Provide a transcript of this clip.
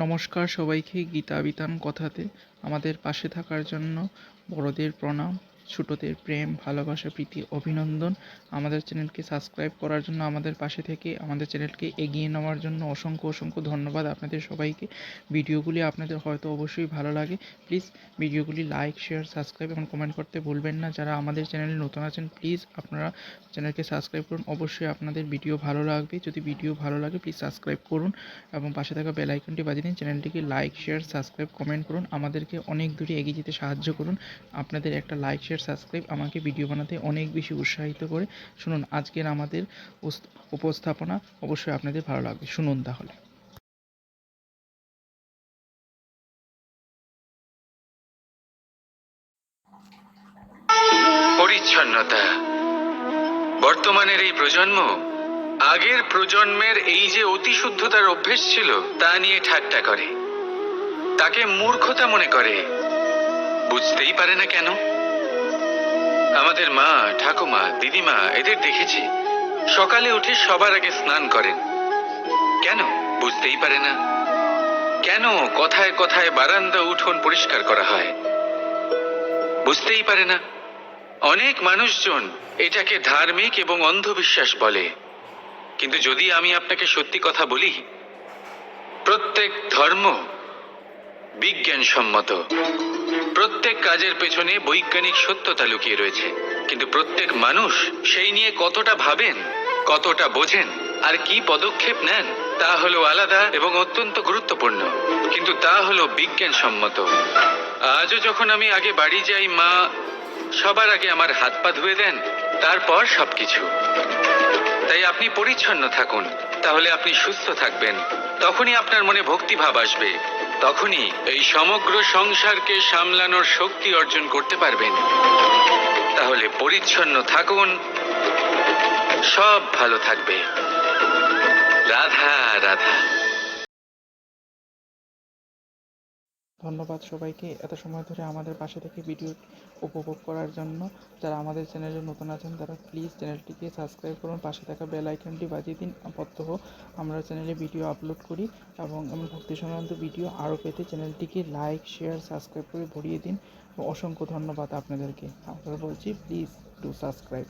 নমস্কার সবাইকে, গীতা বিতান কথাতে আমাদের পাশে থাকার জন্য বড়দের প্রণাম, ছোটদের প্রেম, ভালোবাসা, প্রীতি, অভিনন্দন। আমাদের চ্যানেলকে সাবস্ক্রাইব করার জন্য, আমাদের পাশে থেকে আমাদের চ্যানেলকে এগিয়ে নেওয়ার জন্য অসংখ্য অসংখ্য ধন্যবাদ আপনাদের সবাইকে। ভিডিওগুলি আপনাদের হয়তো অবশ্যই ভালো লাগে। প্লিজ ভিডিওগুলি লাইক, শেয়ার, সাবস্ক্রাইব এবং কমেন্ট করতে ভুলবেন না। যারা আমাদের চ্যানেলে নতুন আছেন, প্লিজ আপনারা চ্যানেলকে সাবস্ক্রাইব করুন। অবশ্যই আপনাদের ভিডিও ভালো লাগবে। যদি ভিডিও ভালো লাগে প্লিজ সাবস্ক্রাইব করুন এবং পাশে থাকা বেল আইকনটি বাজিয়ে দিন। চ্যানেলটিকে লাইক, শেয়ার, সাবস্ক্রাইব, কমেন্ট করুন। আমাদেরকে অনেক দূরে এগিয়ে যেতে সাহায্য করুন। আপনাদের একটা লাইক, শেয়ার, সাবস্ক্রাইব আমাকে ভিডিও বানাতে অনেক বেশি উৎসাহিত করে। শুনুন আজকের আমাদের উপস্থাপনা, অবশ্যই আপনাদের ভালো লাগবে। শুনুন তাহলে। পরিচ্ছন্নতা। বর্তমানের এই প্রজন্ম আগের প্রজন্মের এই যে অতি শুদ্ধতার অভ্যেস ছিল তা নিয়ে ঠাট্টা করে, তাকে মূর্খতা মনে করে। বুঝতেই পারে না কেন। আমাদের মা, ঠাকুমা, দিদিমা এদের দেখেছি সকালে উঠে সবার আগে স্নান করেন। কেন? বুঝতেই পারে না। কেন কথায় কথায় বারান্দা উঠোন পরিষ্কার করা হয়? বুঝতেই পারে না। অনেক মানুষজন এটাকে ধার্মিক এবং অন্ধবিশ্বাস বলে, কিন্তু যদি আমি আপনাকে সত্যি কথা বলি, প্রত্যেক ধর্ম বিজ্ঞানসম্মত। প্রত্যেক কাজের পেছনে বৈজ্ঞানিক সত্যতা লুকিয়ে রয়েছে, কিন্তু প্রত্যেক মানুষ সেই নিয়ে কতটা ভাবেন, কতটা বোঝেন আর কি পদক্ষেপ নেন তা হলো আলাদা এবং অত্যন্ত গুরুত্বপূর্ণ, কিন্তু তা হলো বিজ্ঞানসম্মত। আজও যখন আমি আগে বাড়ি যাই, মা সবার আগে আমার হাত পা ধুয়ে দেন, তারপর সবকিছু। তাই আপনি পরিচ্ছন্ন থাকুন, তাহলে আপনি সুস্থ থাকবেন। তখনই আপনার মনে ভক্তিভাব আসবে, তখনই এই সমগ্র সংসারকে সামলানোর শক্তি অর্জন করতে পারবেন। তাহলে পরিচ্ছন্ন থাকুন, সব ভালো থাকবে। রাধা রাধা। ধন্যবাদ সবাইকে এত সময় ধরে আমাদের পাশে থেকে ভিডিও উপভোগ করার জন্য। যারা আমাদের চ্যানেলে নতুন আছেন তারা প্লিজ চ্যানেলটিকে সাবস্ক্রাইব করুন, পাশে থাকা বেল আইকনটি বাজিয়ে দিন। প্রত্যহ আমরা চ্যানেলে ভিডিও আপলোড করি এবং এমন ভক্তি সংক্রান্ত ভিডিও আরও পেতে চ্যানেলটিকে লাইক, শেয়ার, সাবস্ক্রাইব করে ভরিয়ে দিন। অসংখ্য ধন্যবাদ আপনাদেরকে। আপনারা বলছি প্লিজ ডু সাবস্ক্রাইব।